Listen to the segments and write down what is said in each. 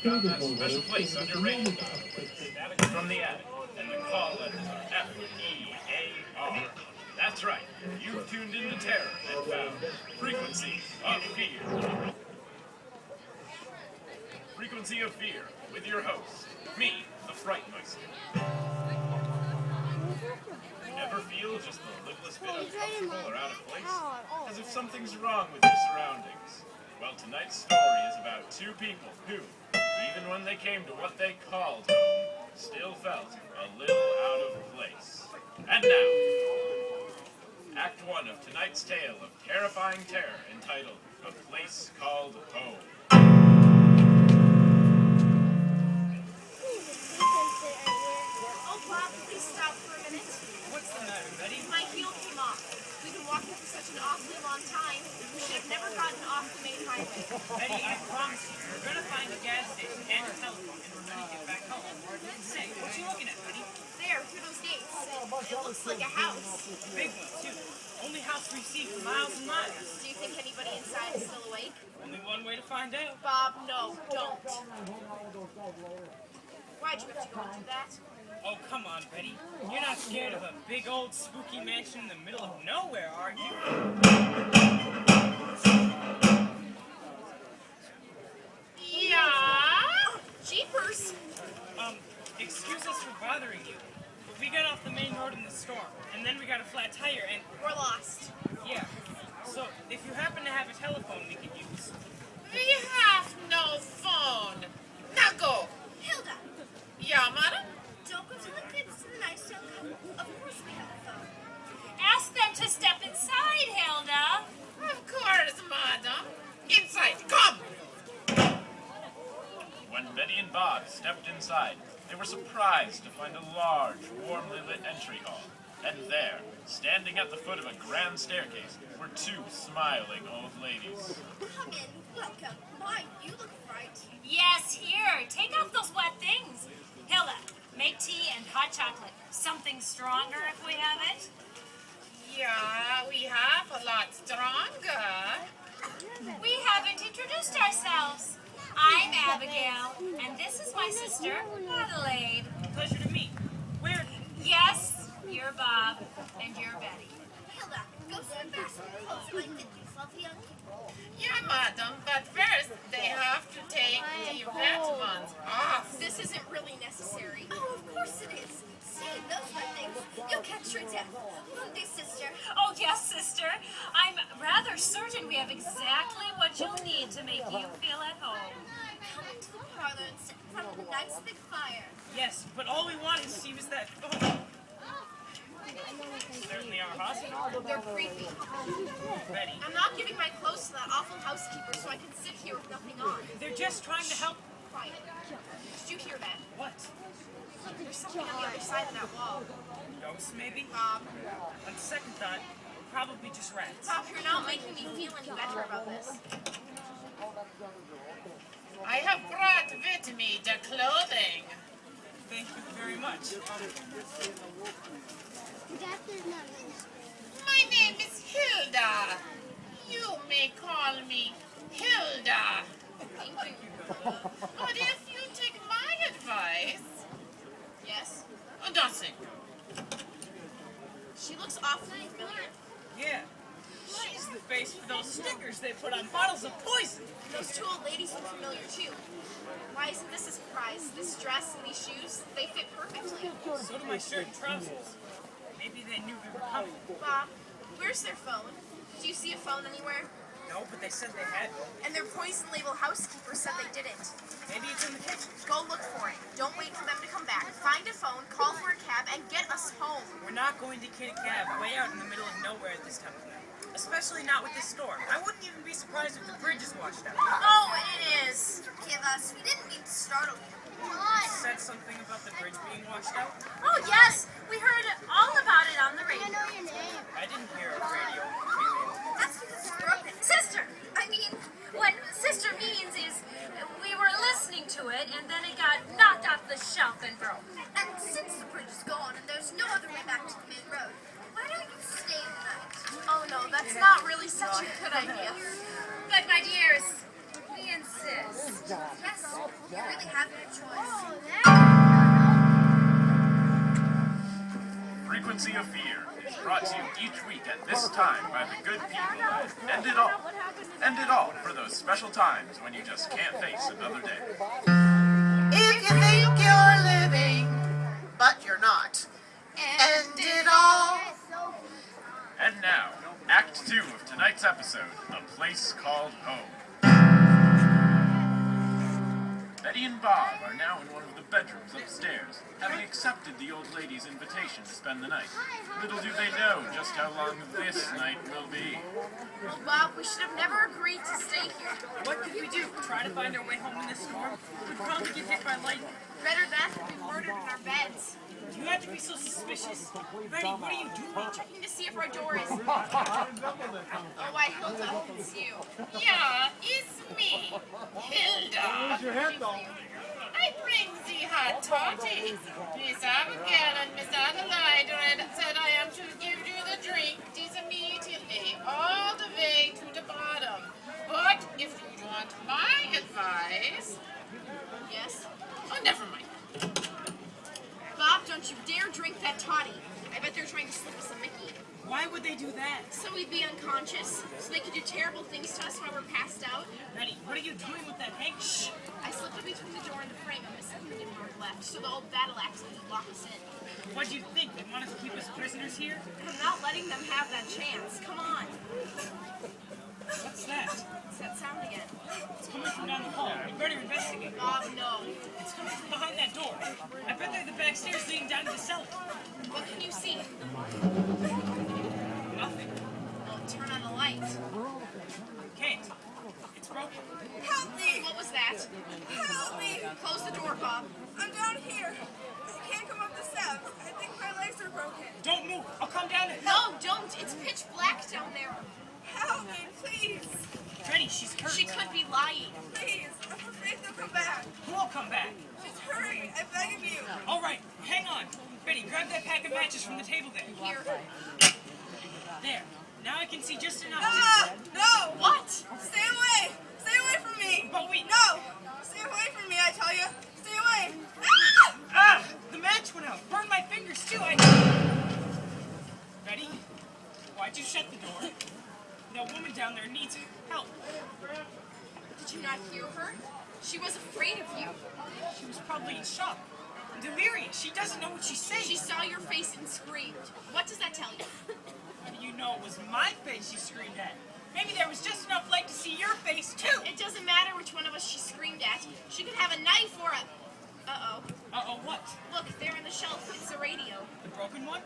got that special place on your radio dial, static from the attic, and the call letters are F-E-A-R. That's right, you've tuned into terror and found Frequency of Fear. Frequency of Fear, with your host, me, the Fright Meister. Ever feel just a little bit uncomfortable or out of place? As if something's wrong with your surroundings? Well, tonight's story is about two people who, even when they came to what they called home, still felt a little out of place. And now, Act 1 of tonight's tale of terrifying terror entitled A Place Called Home. Oh, Bob, please stop for a minute. What's the matter, Betty? My heel came off. We've been walking for such an awfully long time. We should have never gotten off the main highway. Betty, I promise you, we're gonna find a gas station and a telephone, and we're gonna get back home. Say, what you looking at, Betty? There, through those gates. It looks like a house. Big one, too. Only house we've seen for miles and miles. Do you think anybody inside is still awake? Only one way to find out. Bob, no, don't. Why'd you have to go and do that? Oh, come on, Betty. You're not scared of a big old spooky mansion in the middle of nowhere, are you? Yeah? Jeepers! Excuse us for bothering you, but we got off the main road in the storm, and then we got a flat tire, and... We're lost. Yeah. So, if you happen to have a telephone we could use... We have no phone. Now go. Hilda! Yeah, madam? Don't go till the kids to the nice young couple. Of course we have a phone. Ask them to step inside, Hilda. Of course, madam. Inside, come. When Betty and Bob stepped inside, they were surprised to find a large, warmly lit entry hall. And there, standing at the foot of a grand staircase, were two smiling old ladies. Come in. Welcome. My, you look fright. Yes, here. Take off those wet things. Hilda, make tea and hot chocolate. Something stronger if we have it. Yeah, we have a lot stronger. We haven't introduced ourselves. I'm Abigail, and this is my sister, Adelaide. Pleasure to meet. Where... Yes, you're Bob, and you're Betty. Hilda, go sit back. Close my fingers, lovely young people. Yeah, madam, but first they have to take the wet ones off. This isn't really necessary. Oh, of course it is. See, those wet things. You'll catch your death. Won't they, sister? Oh, yes, sister. I'm rather certain we have exactly what you'll need to make you feel at home. Come into the parlor and sit in front of a nice big fire. Yes, but all we wanted to see was that... Oh. Certainly our hospital. They're creepy. Betty. I'm not giving my clothes to that awful housekeeper so I can sit here with nothing on. They're just trying to help... Quiet. Did you hear that? What? There's something on the other side of that wall. Ghosts, maybe? Bob. On second thought, probably just rats. Bob, you're not making me feel any better about this. I have brought with me the clothing. Thank you very much. My name is Hilda. You may call me Hilda. Thank you. But if you take my advice... Yes? Oh, nothing. She looks awfully familiar. Yeah. She's the face for those stickers they put on bottles of poison. Those two old ladies look familiar too. Why isn't this a surprise? This dress and these shoes, they fit perfectly. So do my shirt and trousers. Maybe they knew we were coming. Bob, where's their phone? Do you see a phone anywhere? No, but they said they had one. And their poison label housekeeper said they didn't. Maybe it's in the kitchen. Go look for it. Don't wait for them to come back. Find a phone, call for a cab, and get us home. We're not going to get a cab way out in the middle of nowhere at this time of night. Especially not with this storm. I wouldn't even be surprised if the bridge is washed out. Oh, it is. Forgive us. We didn't mean to startle you. You said something about the bridge being washed out? Oh, yes. We heard all about it on the radio. I didn't hear a radio. That's because it's broken. Sister! I mean, what sister means is we were listening to it, and then it got knocked off the shelf and broke. And since the bridge is gone and there's no other way back to the main road, why don't you stay the night? Oh no, that's not really such a good idea. But my dears, we he insists. Yes, you really have no choice. Frequency of Fear is brought to you each week at this time by the good people at End It All. End It All for those special times when you just can't face another day. If you think you're living, but you're not, end it all. And now, Act 2 of tonight's episode, A Place Called Home. Betty and Bob are now in one of the bedrooms upstairs, having accepted the old lady's invitation to spend the night. Little do they know just how long this night will be. Bob, we should have never agreed to stay here. What could we do? Try to find our way home in this storm? We'd probably get hit by lightning. Better that than be murdered in our beds. You have to be so suspicious. Betty, what are you doing? Checking to see if our door is. Oh, why, Hilda, it's you. Yeah, it's me, Hilda. I bring the hot toddy. Miss Abigail and Miss Adelaide said I am to give you the drink this immediately, all the way to the bottom. But if you want my advice... Yes? Oh, never mind. Bob, don't you dare drink that toddy. I bet they're trying to slip us a Mickey. Why would they do that? So we'd be unconscious, so they could do terrible things to us while we're passed out. Betty, what are you doing with that hank? Shh! I slipped it between the door and the frame and Miss Emily didn't mark left, so the old battle axe would lock us in. What do you think? They want us to keep us prisoners here? I'm not letting them have that chance. Come on. What's that? What's that sound again? It's coming from down the hall. We better investigate. Bob, no. It's coming from behind that door. I bet they're the back stairs leading down to the cellar. What can you see? Nothing. Well, turn on the light. Can't. It's broken. Help me! What was that? Help me! Close the door, Bob. I'm down here. I can't come up the steps. I think my legs are broken. Don't move. I'll come down and No, help. don't. It's pitch black down there. Help me, please. Betty, she's hurt. She could be lying. Please. I'm afraid they'll come back. Who will come back? Just hurry. I beg of you. All right, hang on. Betty, grab that pack of matches from the table there. Here. There. Now I can see just enough Ah! No! What? Stay away! Stay away from me! But we... No! Stay away from me, I tell you! Stay away! Ah! Ah! The match went out. Burned my fingers, too. Betty? Why'd you shut the door? That woman down there needs help. Did you not hear her? She was afraid of you. She was probably in shock. Delirious. She doesn't know what she's saying. She saw your face and screamed. What does that tell you? How do you know it was my face she screamed at? Maybe there was just enough light to see your face, too. It doesn't matter which one of us she screamed at. She could have a knife or a... Uh-oh. Uh-oh, what? Look, there on the shelf. It's the radio. The broken one?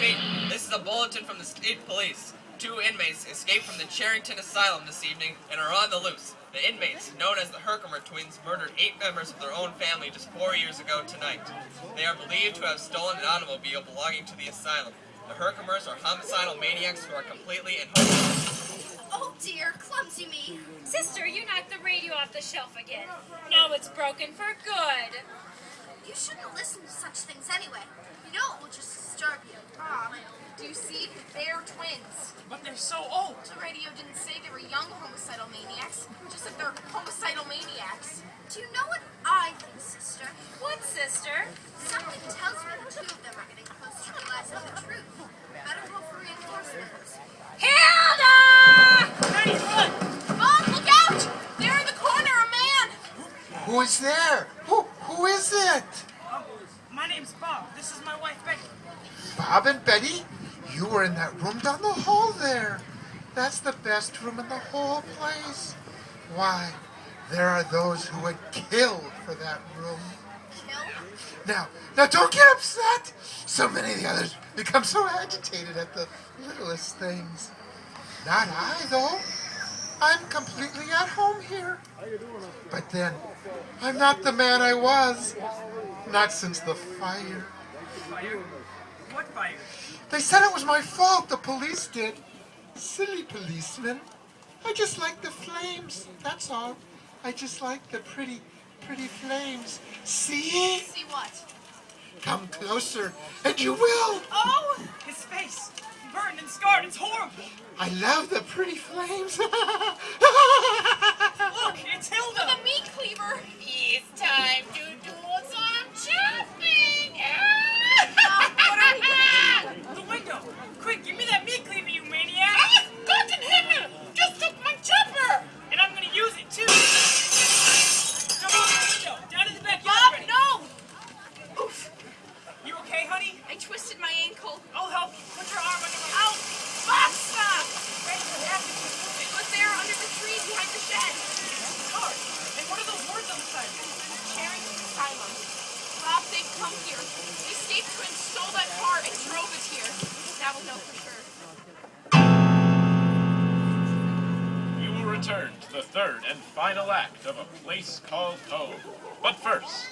Hey, this is a bulletin from the state police. 2 inmates escaped from the Charrington Asylum this evening and are on the loose. The inmates, known as the Herkimer twins, murdered 8 members of their own family just 4 years ago tonight. They are believed to have stolen an automobile belonging to the asylum. The Herkimers are homicidal maniacs who are completely and hopeless. Oh dear, clumsy me. Sister, you knocked the radio off the shelf again. Now it's broken for good. You shouldn't listen to such things anyway. You know it will just disturb you. Bob, do you see? They're twins. But they're so old. The radio didn't say they were young homicidal maniacs, just that they're homicidal maniacs. Do you know what I think, sister? What, sister? Something tells me the 2 of them are getting close to realizing the truth. Better hope for reinforcements. Hilda! Betty, run! Bob, look out! There in the corner, a man! Who is there? Who is it? My name's Bob. This is my wife, Betty. Bob and Betty? You were in that room down the hall there. That's the best room in the whole place. Why, there are those who would kill for that room. Kill? Now don't get upset. So many of the others become so agitated at the littlest things. Not I, though. I'm completely at home here. But then, I'm not the man I was. Not since the fire. Fire? What fire? They said it was my fault, the police did. Silly policemen. I just like the flames, that's all. I just like the pretty flames. See? See what? Come closer, and you will. Oh! His face! Burned and scarred. It's horrible. I love the flames. Look, it's Hilda. The meat cleaver. It's time to do some chopping. The window. Quick, give me that meat cleaver, you maniac. Ah, Gott in Himmel! Just took my chopper! And I'm gonna use it too. Jump out the window. Down in the backyard. Bob, Ready? no! Oof. You okay, honey? I twisted my ankle. I'll help you. Put your arm under my Ow! Bob, stop! Ready? What happened? It was there under the tree behind the shed. Car. And what are those words on the side? Charrington Asylum. Bob, they've come here. The escape twins stole that car and drove it here. Now we'll know for sure. We will return to the third and final act of A Place Called Home. But first,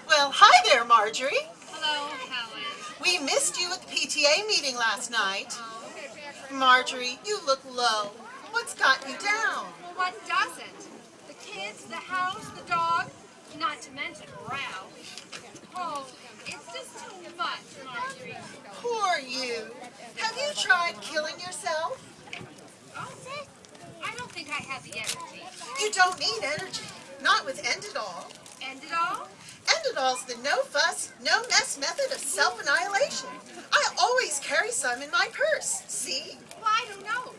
Well, hi there, Marjorie. Hello, Helen. We missed you at the PTA meeting last night. Marjorie, you look low. What's got you down? Well, what doesn't? The kids, the house, the dog, not to mention Ralph. Oh, it's just too much, Marjorie. Poor you. Have you tried killing yourself? Oh, I don't think I have the energy. You don't need energy. Not with Endidol. End it all? Endidol's the no-fuss, no-mess method of self-annihilation. I always carry some in my purse. See? Well, I don't know.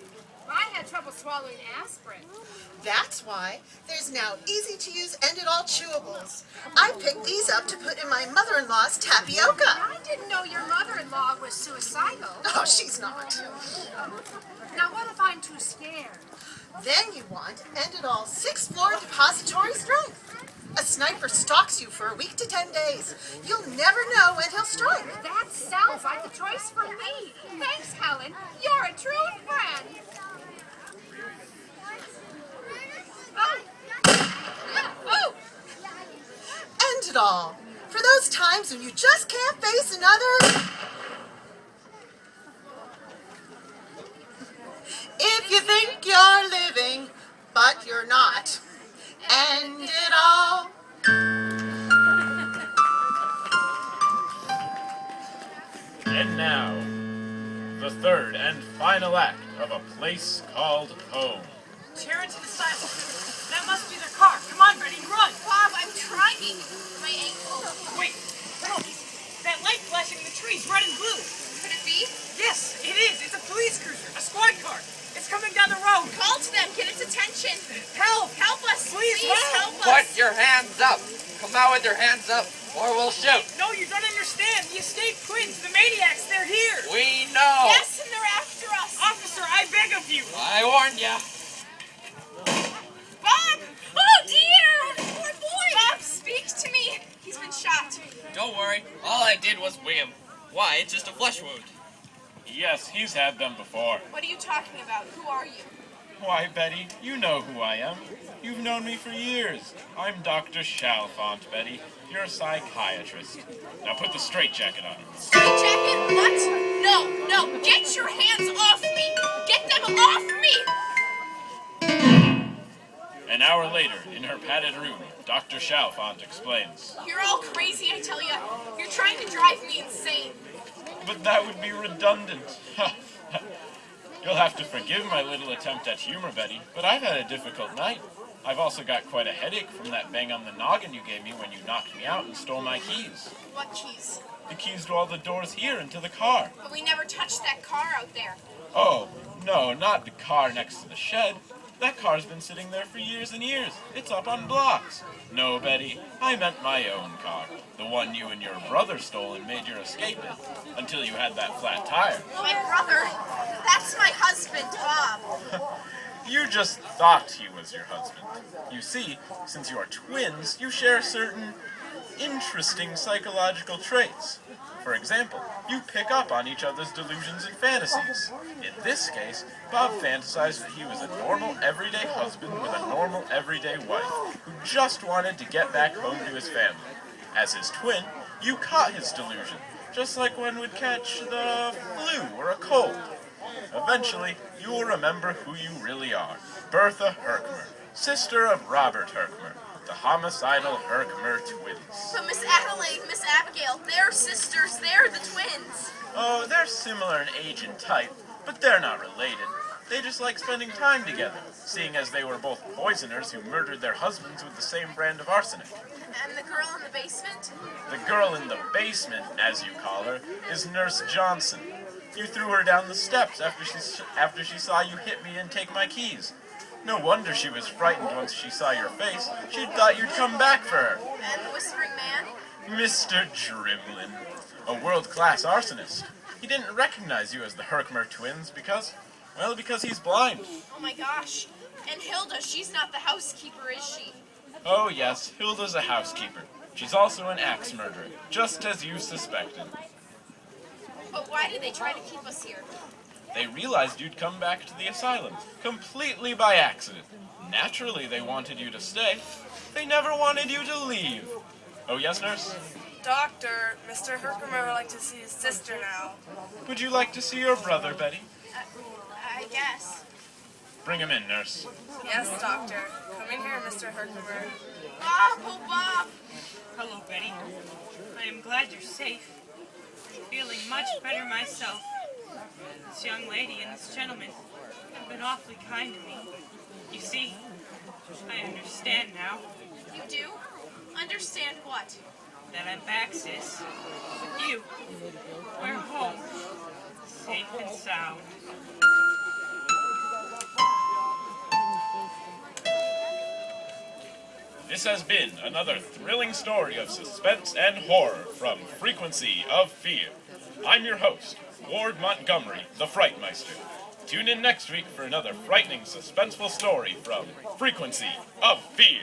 I had trouble swallowing aspirin. That's why there's now easy-to-use Endidol chewables. I picked these up to put in my mother-in-law's tapioca. I didn't know your mother-in-law was suicidal. Oh, she's not. Now, what if I'm too scared? Then you want Endidol 6th floor depository strength. A sniper stalks you for a week to 10 days. You'll never know when he'll strike. That sounds like a choice for me. Thanks, Helen. You're a true friend. Oh! Endidol. For those times when you just can't face another... If you think you're living, but you're not. Endidol. and now, the third and final act of A Place Called Home. Charrington Asylum. That must be their car. Come on, Betty, run. Bob, I'm trying. My ankle. Wait. Look. That light flashing in the trees, red and blue. Could it be? Yes, it is. It's a police cruiser, a squad car. It's coming down the road. Call to them. Get its attention. Help! Help us. Please, help us. Put your hands up. Come out with your hands up, or we'll shoot. No, you don't understand. The escaped twins, the maniacs, they're here. We know. Yes, and they're after us. Officer, I beg of you. I warned ya. Bob! Oh, dear! Poor boy! Bob, speak to me. He's been shot. Don't worry. All I did was wing him. Why? It's just a flesh wound. Yes, he's had them before. What are you talking about? Who are you? Why, Betty, you know who I am. You've known me for years. I'm Dr. Chalfont, Betty. You're a psychiatrist. Now put the straitjacket on. Straitjacket? What? No. Get your hands off me. Get them off me. An hour later, in her padded room, Dr. Chalfont explains. You're all crazy, I tell you. You're trying to drive me insane. But that would be redundant. You'll have to forgive my little attempt at humor, Betty, but I've had a difficult night. I've also got quite a headache from that bang on the noggin you gave me when you knocked me out and stole my keys. What keys? The keys to all the doors here and to the car. But we never touched that car out there. Oh, no, not the car next to the shed. That car's been sitting there for years and years. It's up on blocks. No, Betty, I meant my own car. The one you and your brother stole and made your escape in. Until you had that flat tire. My brother. That's my husband, Bob. You just thought he was your husband. You see, since you are twins, you share certain interesting psychological traits. For example, you pick up on each other's delusions and fantasies. In this case, Bob fantasized that he was a normal, everyday husband with a normal, everyday wife, who just wanted to get back home to his family. As his twin, you caught his delusion, just like one would catch the flu or a cold. Eventually, you will remember who you really are. Bertha Herkimer, sister of Robert Herkimer, the homicidal Herkimer twins. But Miss Adelaide, Miss Abigail, they're sisters. They're the twins. Oh, they're similar in age and type, but they're not related. They just like spending time together, seeing as they were both poisoners who murdered their husbands with the same brand of arsenic. And the girl in the basement? The girl in the basement, as you call her, is Nurse Johnson. You threw her down the steps after she saw you hit me and take my keys. No wonder she was frightened once she saw your face. She'd thought you'd come back for her. And the Whispering Man? Mr. Dribblin, a world-class arsonist. He didn't recognize you as the Herkimer twins because he's blind. Oh my gosh. And Hilda, she's not the housekeeper, is she? Oh yes, Hilda's a housekeeper. She's also an axe murderer, just as you suspected. But why did they try to keep us here? They realized you'd come back to the asylum, completely by accident. Naturally, they wanted you to stay. They never wanted you to leave. Oh yes, nurse? Doctor, Mr. Herkimer would like to see his sister now. Would you like to see your brother, Betty? I guess. Bring him in, nurse. Yes, doctor. Come in here, Mr. Herkimer. Bob, oh Bob! Hello, Betty. I am glad you're safe. I'm feeling much better myself. This young lady and this gentleman have been awfully kind to me. You see, I understand now. You do? Understand what? That I'm back, sis. With you. We're home. Safe and sound. This has been another thrilling story of suspense and horror from Frequency of Fear. I'm your host, Ward Montgomery, the Frightmeister. Tune in next week for another frightening, suspenseful story from Frequency of Fear.